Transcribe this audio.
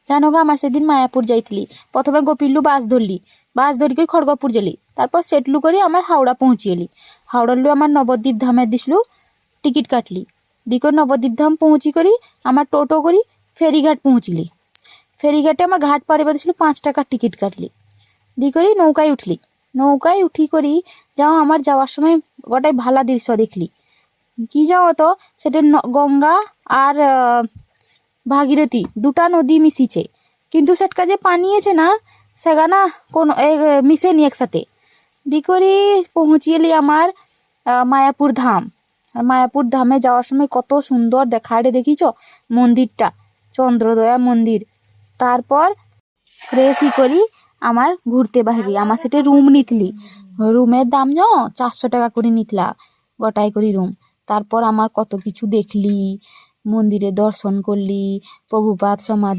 জানো গা আমার সেদিন মায়াপুর যাইଥିଲି। প্রথমে গোপিল্লু বাস ধরলি, বাস ধরি করে খড়গপুর গেলি, তারপর সেটলু করে আমার হাওড়া পৌঁছিয়েলি। হাওড়ালু আমার নবদ্বীপ ধামে দিসলু টিকিট কাটলি, দিকে নবদ্বীপ ধাম পৌঁছি করি আমার টোটো করি ফেরিঘাট পৌঁছিলি। ফেরিঘাটে আমার ঘাট পাড়িবার দিছিল 5 টাকার টিকিট কাটলি, দি করি নৌকায় উঠলি। নৌকায় উঠি করি যাও আমার যাওয়ার সময় গোটাই ভালা দৃশ্য দেখলি। কি যাও তো সেটা গঙ্গা আর ভাগীরথী দুটা নদী মিশিছে, কিন্তু সেটকা যে পানি আছে না সেগা না কোনো মিশেনি একসাথে। দি করি পৌঁছিয়েলি আমার মায়াপুর ধাম। আর মায়াপুর ধামে যাওয়ার সময় কত সুন্দর দেখায় রে, দেখিছ মন্দিরটা, চন্দ্রদয়া মন্দির। তারপর ফ্রেশ করি আমার ঘুরতে বাহিরি। আমার সেটা রুম নিতলি, রুমের দাম 400 টাকা করে নিতলা গোটাই করি রুম। তারপর আমার কত কিছু দেখলি, মন্দিরে দর্শন করলি, প্রভুপাদ সমাধি